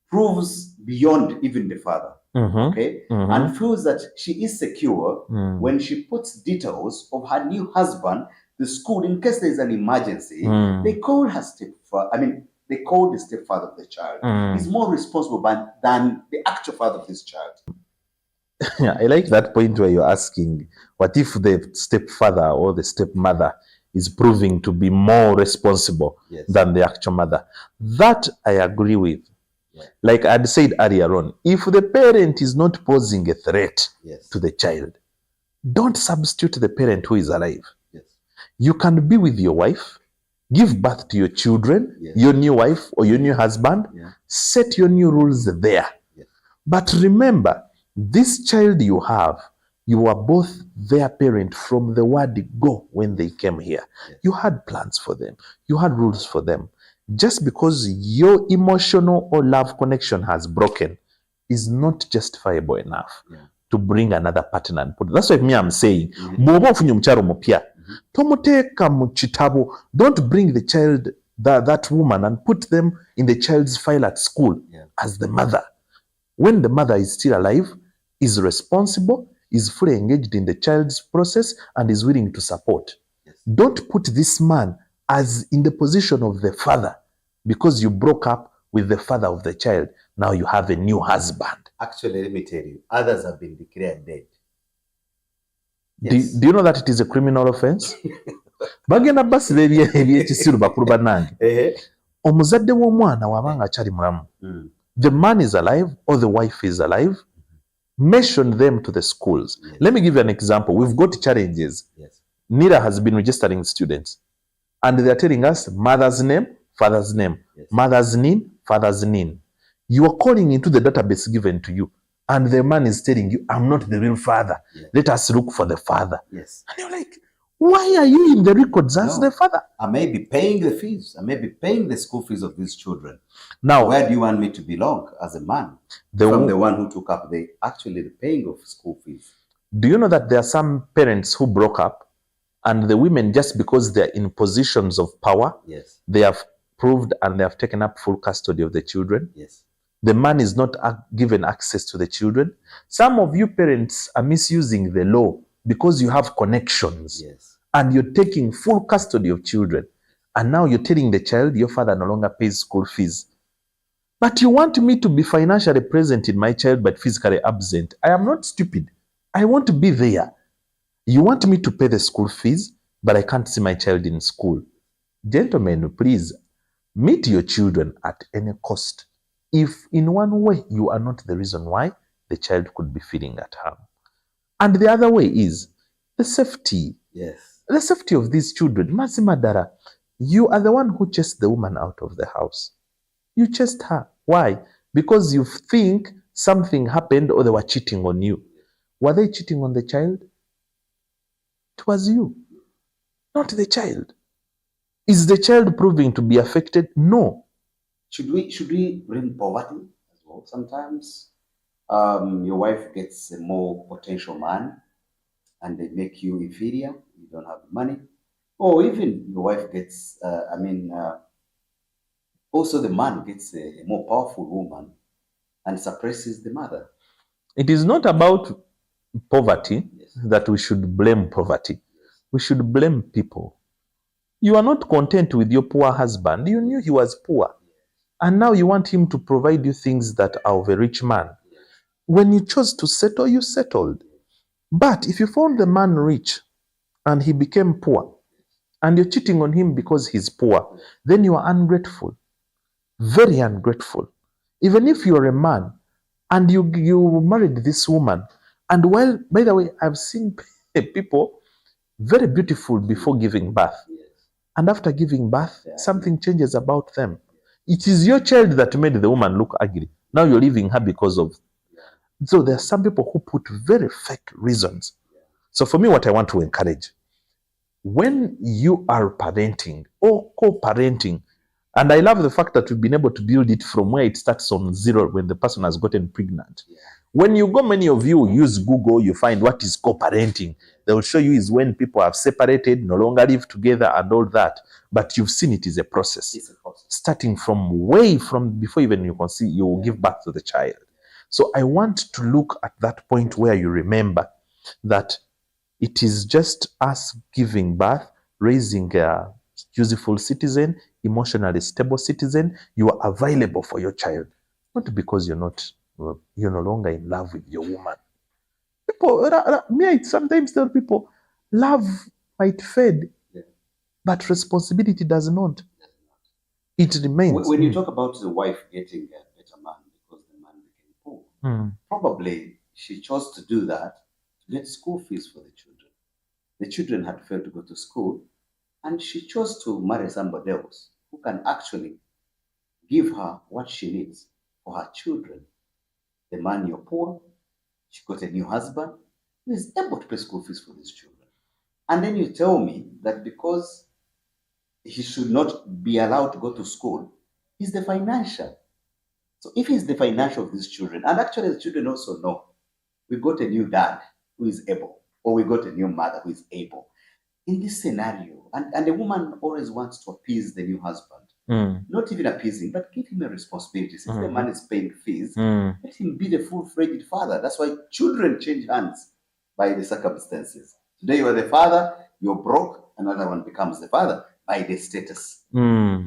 proves beyond even the father. Mm-hmm. Okay, Mm-hmm. and feels that she is secure Mm. when she puts details of her new husband to school in case there is an emergency. Mm. They call her stepfather. I mean, they call the stepfather of the child. Mm. He's more responsible than the actual father of this child. Yeah, I like that point where you're asking, what if the stepfather or the stepmother is proving to be more responsible Yes. than the actual mother? That I agree with. Yeah. Like I'd said earlier on, if the parent is not posing a threat Yes. to the child, don't substitute the parent who is alive. Yes. You can be with your wife, give birth to your children, Yes. your new wife or your new husband, Yeah. set your new rules there. Yes. But remember, this child you have, you are both their parent from the word go when they came here. Yes. You had plans for them, you had rules for them. Just because your emotional or love connection has broken is not justifiable enough to bring another partner and put. That's why me I'm saying, bw'oba ofunye omukyala omupya, tomuteeka mu kitabo. Don't bring the child, that woman, and put them in the child's file at school as the mother. When the mother is still alive, is responsible, is fully engaged in the child's process, and is willing to support. Yes. Don't put this man as in the position of the father because you broke up with the father of the child. Now you have a new husband. Actually, let me tell you, others have been declared dead. Yes. Do you know that it is a criminal offense? Bagenda basiba ebyekisiru bakulu bannange. Omuzadde w'omwana wabanga akyali mulamu. The man is alive or the wife is alive. Mention them to the schools. Yes. Let me give you an example. We've got challenges. Yes. NIRA has been registering students and they are telling us mother's name, father's name, yes. Mother's name, father's name. You are calling into the database given to you and the man is telling you, I'm not the real father. Yes. Let us look for the father. Yes. And you're like, why are you in the records as the father? I may be paying the fees. I may be paying the school fees of these children. Now, where do you want me to belong as a man? From the one who took up the paying of school fees. Do you know that there are some parents who broke up and the women, just because they're in positions of power, yes, they have proved and they have taken up full custody of the children? Yes. The man is not given access to the children. Some of you parents are misusing the law because you have connections. Yes. And you're taking full custody of children. And now you're telling the child your father no longer pays school fees. But you want me to be financially present in my child but physically absent. I am not stupid. I want to be there. You want me to pay the school fees, but I can't see my child in school. Gentlemen, please meet your children at any cost. If in one way you are not the reason why the child could be feeling at harm. And the other way is the safety. Yes. The safety of these children. Mazimadara, you are the one who chased the woman out of the house. You chased her. Why? Because you think something happened or they were cheating on you. Were they cheating on the child? It was you, not the child. Is the child proving to be affected? No. Should we bring poverty as well? Sometimes your wife gets a more potential man and they make you inferior. You don't have money. Or even your wife gets, also the man gets a more powerful woman and suppresses the mother. It is not about poverty, yes, that we should blame poverty. We should blame people. You are not content with your poor husband. You knew he was poor. And now you want him to provide you things that are of a rich man. When you chose to settle, you settled. But if you found the man rich and he became poor and you're cheating on him because he's poor, then you are ungrateful. Very ungrateful. Even if you're a man and you married this woman, and well, by the way, I've seen people very beautiful before giving birth. And after giving birth, something changes about them. It is your child that made the woman look ugly. Now you're leaving her because of. So there are some people who put very fake reasons. So for me, what I want to encourage, when you are parenting or co-parenting, And I love the fact that we've been able to build it from where it starts on zero when the person has gotten pregnant. Yeah. When you go, many of you use Google, you find what is co-parenting. They will show you is when people have separated, no longer live together and all that. But you've seen it is a process. It's a process. Starting from way from before even you can see, you will give birth to the child. So I want to look at that point where you remember that it is just us giving birth, raising a useful citizen, emotionally stable citizen. You are available for your child, not because you're no longer in love with your woman. People, me, I sometimes tell people, love might fade, but responsibility does not. It remains. When you talk about the wife getting a better man because the man became poor, probably she chose to do that to get school fees for the children. The children had failed to go to school, and she chose to marry somebody else who can actually give her what she needs for her children. The man, you're poor, she got a new husband who is able to pay school fees for these children. And then you tell me that because he should not be allowed to go to school, he's the financial. So if he's the financial of these children, and actually the children also know, we got a new dad who is able, or we got a new mother who is able. In this scenario, and the woman always wants to appease the new husband. Not even appeasing, but give him a responsibility. Since the man is paying fees, let him be the full-fledged father. That's why children change hands by the circumstances. Today you are the father, you're broke, another one becomes the father by the status.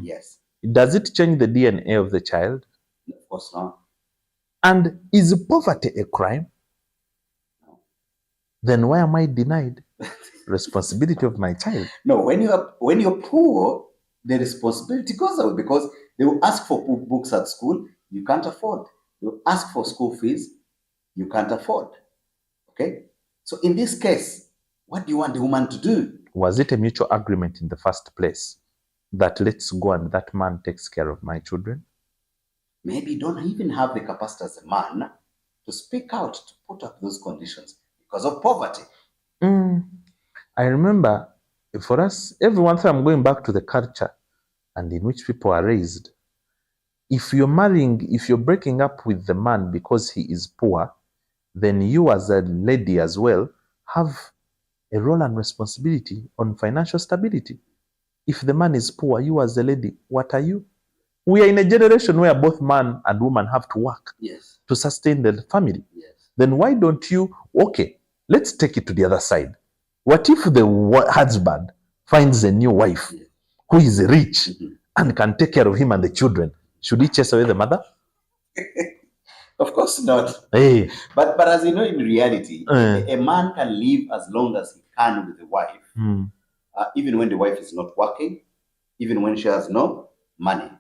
Yes. Does it change the DNA of the child? Of course not. And is poverty a crime? No. Then why am I denied responsibility of my child? No, when you're poor, the responsibility goes away because they will ask for books at school, you can't afford. They will ask for school fees, you can't afford. Okay? So in this case, what do you want the woman to do? Was it a mutual agreement in the first place that let's go and that man takes care of my children? Maybe you don't even have the capacity as a man to speak out, to put up those conditions because of poverty. I remember for us, every one time I'm going back to the culture and in which people are raised. If you're breaking up with the man because he is poor, then you as a lady as well have a role and responsibility on financial stability. If the man is poor, you as a lady, what are you? We are in a generation where both man and woman have to work to sustain the family. Then why don't you, okay, let's take it to the other side. What if the husband finds a new wife who is rich and can take care of him and the children? Should he chase away the mother? Of course not. Hey. But as you know, in reality, a man can live as long as he can with the wife, even when the wife is not working, even when she has no money.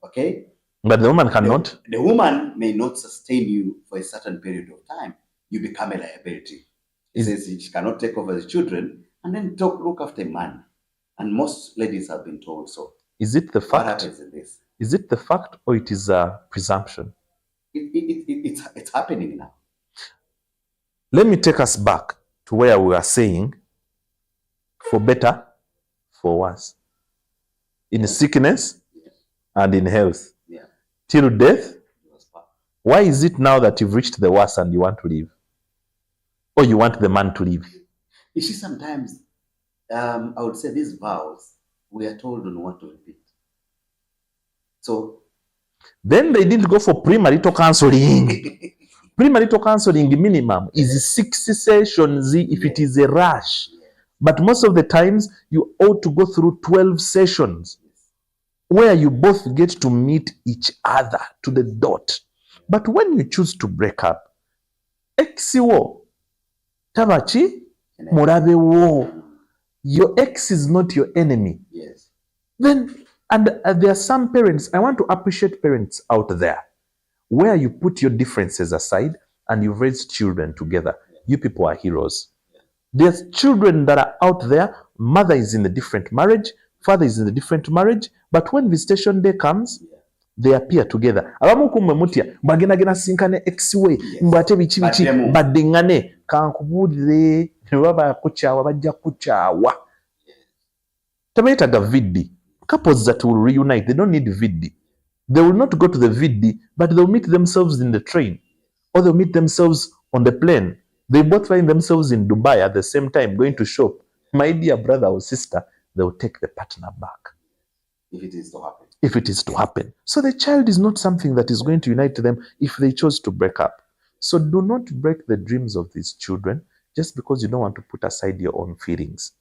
Okay? But the woman cannot. The woman may not sustain you for a certain period of time. You become a liability. It says she cannot take over the children and then look after a man. And most ladies have been told so. Is it the fact? What happens in this? Is it the fact or it is a presumption? It's happening now. Let me take us back to where we are saying, for better, for worse. In sickness and in health. Till death. Why is it now that you've reached the worst and you want to leave? Or you want the man to leave? You see, sometimes, I would say these vows, we are told on what to repeat. So, then they didn't go for premarital counseling. Premarital counseling minimum is 6 sessions if it is a rush. But most of the times, you ought to go through 12 sessions where you both get to meet each other to the dot. But when you choose to break up, exiwo tabachi murabe wo. Your ex is not your enemy. Yes. Then, and there are some parents, I want to appreciate parents out there, where you put your differences aside and you've raised children together. You people are heroes. There's children that are out there, mother is in a different marriage, father is in a different marriage, but when visitation day comes, they appear together. Abamu kumwe mutia, bagena sinkane ex-way, mbate bichi badingane, kankubulire, waba kuchawa, bajja kuchawa. Tabayita gavidi. Couples that will reunite, they don't need VD. They will not go to the VD, but they'll meet themselves in the train, or they'll meet themselves on the plane. They both find themselves in Dubai at the same time, going to shop. My dear brother or sister, they'll take the partner back. If it is to happen. If it is to happen. So the child is not something that is going to unite them if they chose to break up. So do not break the dreams of these children just because you don't want to put aside your own feelings.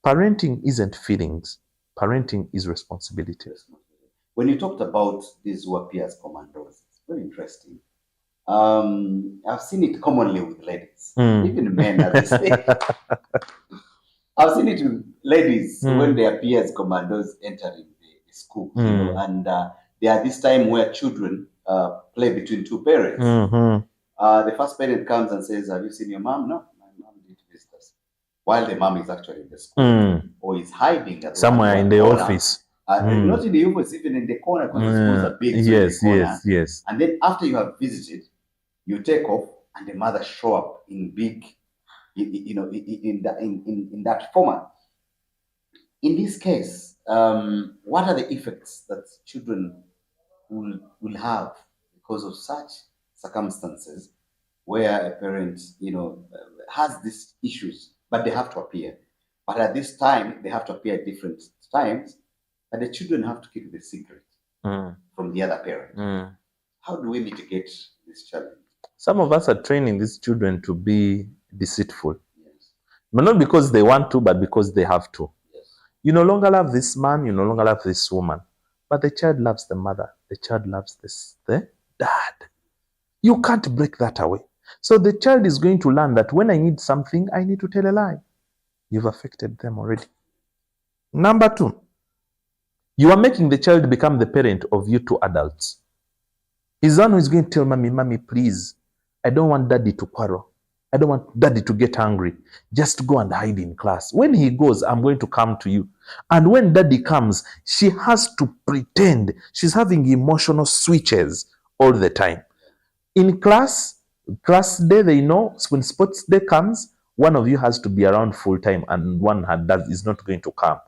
Parenting isn't feelings. Parenting is responsibility. When you talked about these who appear as commandos, it's very interesting. I've seen it commonly with ladies, even men, as they say. I've seen it with ladies when they appear as commandos entering the school, you know, and there are this time where children play between two parents. The first parent comes and says, "Have you seen your mom?" "No, my mom didn't visit us." While the mom is actually in the school or is hiding at somewhere in the corner. office. Not in the office, even in the corner, because the schools are big. Yes, so in the corner. yes. And then after you have visited, you take off, and the mother show up in big, you know, in that format. In this case, what are the effects that children will have because of such circumstances, where a parent, you know, has these issues, but they have to appear. But at this time, they have to appear at different times, and the children have to keep the secret from the other parent. How do we mitigate this challenge? Some of us are training these children to be deceitful. Yes. But not because they want to, but because they have to. Yes. You no longer love this man, you no longer love this woman. But the child loves the mother. The child loves the dad. You can't break that away. So the child is going to learn that when I need something, I need to tell a lie. You've affected them already. Number 2, you are making the child become the parent of you two adults. He's the one who is going to tell mommy, please, I don't want daddy to quarrel. I don't want daddy to get angry. Just go and hide in class. When he goes, I'm going to come to you. And when daddy comes, she has to pretend she's having emotional switches all the time. In class day, they know when sports day comes, one of you has to be around full time and one is not going to come.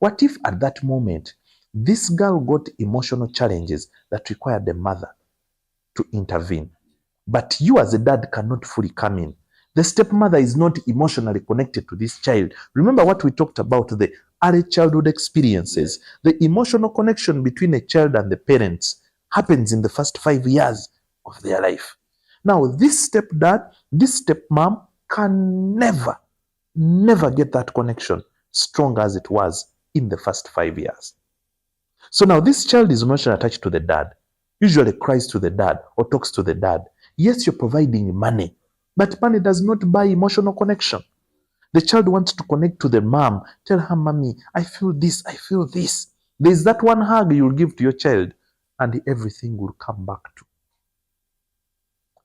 What if at that moment, this girl got emotional challenges that require the mother to intervene? But you as a dad cannot fully come in. The stepmother is not emotionally connected to this child. Remember what we talked about, the early childhood experiences. The emotional connection between a child and the parents happens in the first 5 years of their life. Now, this stepdad, this stepmom can never get that connection strong as it was in the first 5 years. So now this child is emotionally attached to the dad, usually cries to the dad or talks to the dad. Yes, you're providing money, but money does not buy emotional connection. The child wants to connect to the mom. Tell her, mommy, I feel this, I feel this. There's that one hug you'll give to your child and everything will come back to.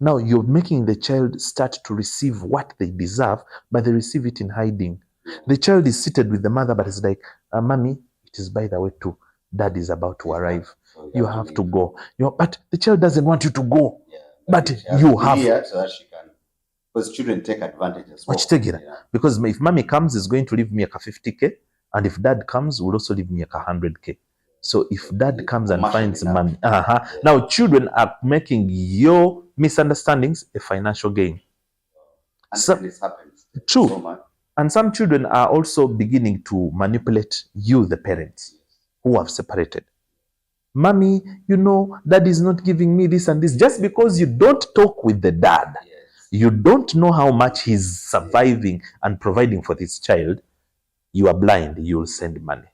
Now you're making the child start to receive what they deserve, but they receive it in hiding. The child is seated with the mother, but it's like, mommy, it is by the way too. Dad is about to arrive. You have to go. But the child doesn't want you to go. Yeah, but you have. So that she can, because children take advantage as well. Because if mommy comes, is going to leave me a 50K, and if dad comes, will also leave me a 100K. So if dad comes and finds money, now children are making your misunderstandings a financial gain. And this happens. True. So and some children are also beginning to manipulate you, the parents, who have separated. Mommy, you know, dad is not giving me this and this. Just because you don't talk with the dad, you don't know how much he's surviving and providing for this child, you are blind, you'll send money.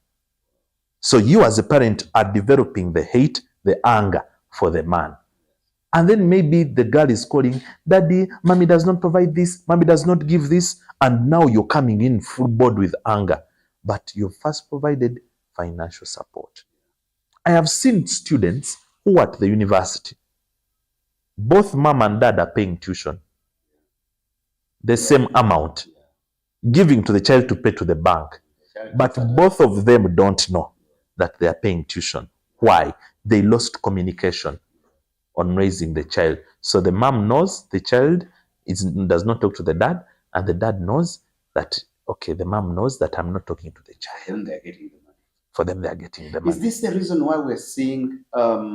So you as a parent are developing the hate, the anger for the man. And then maybe the girl is calling, daddy, mommy does not provide this, mommy does not give this. And now you're coming in full board with anger. But you first provided financial support. I have seen students who are at the university, both mom and dad are paying tuition, the same amount, giving to the child to pay to the bank. But both of them don't know that they are paying tuition. Why? They lost communication on raising the child. So the mom knows the child does not talk to the dad, and the dad knows that, okay, the mom knows that I'm not talking to the child. They're getting the money. for them they are getting the money. Is this the reason why we're seeing a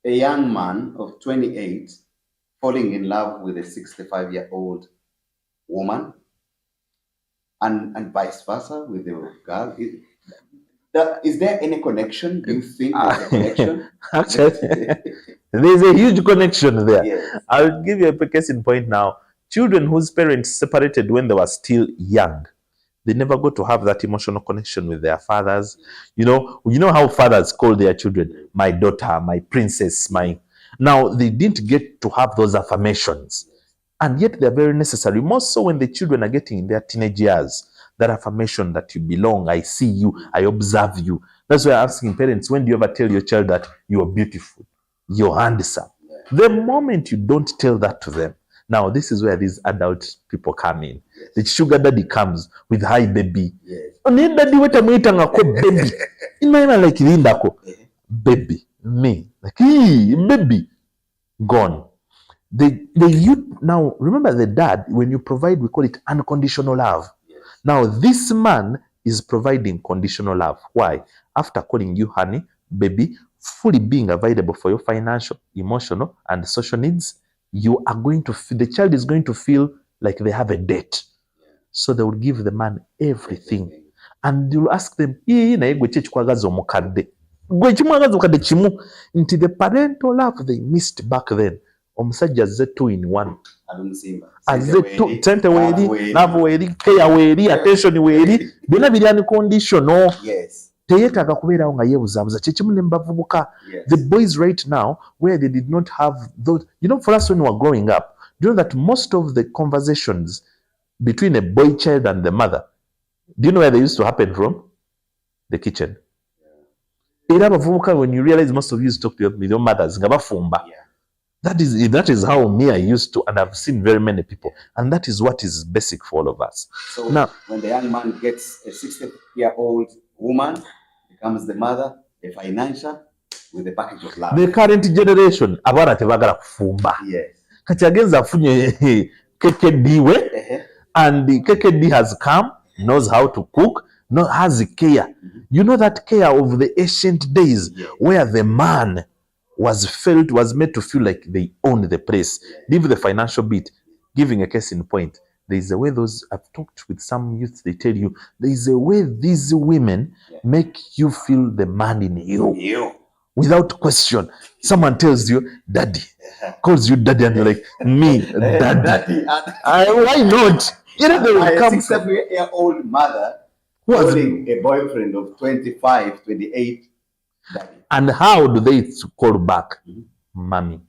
young man of 28 falling in love with a 65-year-old woman, and vice versa with the girl? Is there any connection? Do you think there's a connection? Actually, there's a huge connection there. Yes. I'll give you a case in point now. Children whose parents separated when they were still young, they never got to have that emotional connection with their fathers. You know how fathers call their children, my daughter, my princess, my... Now, they didn't get to have those affirmations. And yet they're very necessary, more so when the children are getting in their teenage years. That affirmation that you belong, I see you, I observe you. That's why I'm asking parents, when do you ever tell your child that you are beautiful, you're handsome? The moment you don't tell that to them, now this is where these adult people come in. Yes. The sugar daddy comes with hi baby. Yes. Oni daddy weta mwita ngako baby. Inaina like lindako. Baby, me. Like, baby. Gone. The youth, now remember the dad, when you provide, we call it unconditional love. Yes. Now this man is providing conditional love. Why? After calling you honey, baby, fully being available for your financial, emotional, and social needs, you are going to feel, the child is going to feel like they have a debt. So they will give the man everything. And you'll ask them, into the parental love they missed back then. Omusajja azze 2 in 1. Azze sente weeri, love weeri, care weeri, attention weeri, byonna biri unconditional. Yes. Teyeetaaga kubeerawo nga yeebuzaabuza. Kyekimu ne bavubuka. The boys right now, where they did not have those, for us when we were growing up, do you know that most of the conversations between a boy child and the mother, do you know where they used to happen from? The kitchen. Era abavubuka, when you realize most of you used to talk to your mothers, nga bafumba. That is how me I used to, and I've seen very many people, and that is what is basic for all of us. So now, when the young man gets a 60-year-old woman, becomes the mother, a financial, with a package of love. The current generation, abaana tebagala kufumba. Yes. Kati agenza afunye KKD we, and the KKD has come, knows how to cook, has care. You know that care of the ancient days, where the man was made to feel like they own the place. Leave the financial bit. Giving a case in point, there is a way I've talked with some youths, they tell you, there is a way these women make you feel the man in you. Without question. Someone tells you, daddy, calls you daddy, and you're like, me, daddy. Why not? They will come. A 60-year-old mother calling a boyfriend of 25, 28, daddy. And how do they call back? Mommy.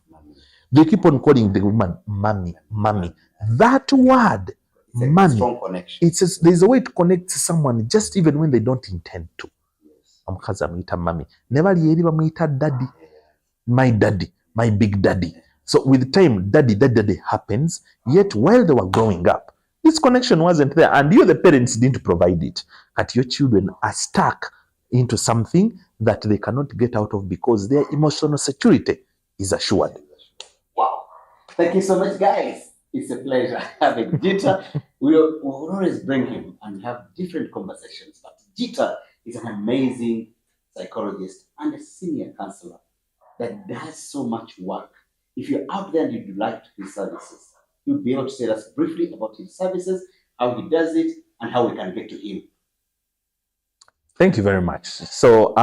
They keep on calling the woman mommy, mommy. That word, mommy, strong connection. There's a way to connect to someone just even when they don't intend to. Omukazi amuyita mommy. Never yeri bamuyita daddy. My daddy, my big daddy. So with time, daddy happens. Yet while they were growing up, this connection wasn't there, and you, the parents, didn't provide it. But your children are stuck into something that they cannot get out of because their emotional security is assured. Wow. Thank you so much, guys. It's a pleasure having Jita. We'll always bring him and have different conversations. But Jita is an amazing psychologist and a senior counselor that does so much work. If you're out there and you'd like his services, you'll be able to tell us briefly about his services, how he does it, and how we can get to him. Thank you very much. So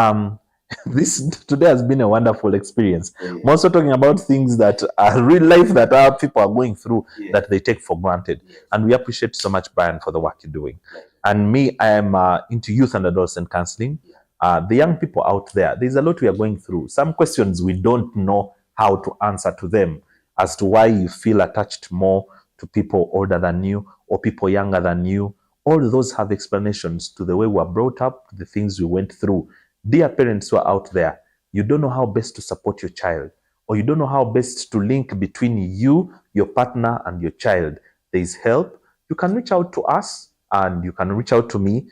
this today has been a wonderful experience. I'm also talking about things that are real life that our people are going through that they take for granted. And we appreciate so much, Brian, for the work you're doing. And me, I am into youth and adolescent counseling. The young people out there, there's a lot we are going through. Some questions we don't know how to answer to them as to why you feel attached more to people older than you or people younger than you. All those have explanations to the way we were brought up, the things we went through. Dear parents who are out there, you don't know how best to support your child, or you don't know how best to link between you, your partner, and your child. There is help. You can reach out to us, and you can reach out to me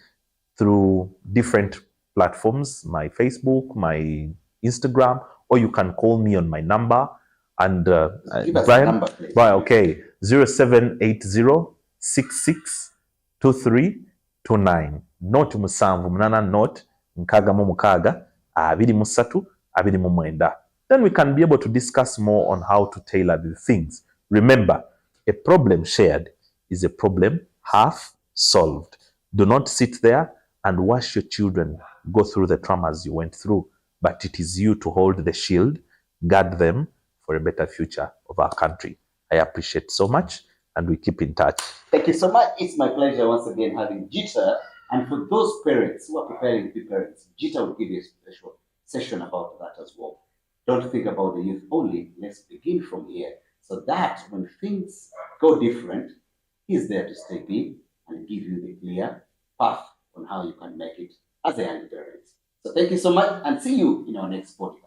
through different platforms, my Facebook, my Instagram, or you can call me on my number. And Brian, number, please. Brian, okay, 0780 66 2329. not 7 not 6 mu 6 23 then we can be able to discuss more on how to tailor the things. Remember, a problem shared is a problem half solved. Do not sit there and watch your children go through the traumas you went through, but it is you to hold the shield, guard them for a better future of our country. I appreciate so much, and we keep in touch. Thank you so much. It's my pleasure once again having Jita. And for those parents who are preparing to be parents, Jita will give you a special session about that as well. Don't think about the youth only. Let's begin from here so that when things go different, he's there to step in and give you the clear path on how you can make it as a young parent. So thank you so much and see you in our next podcast.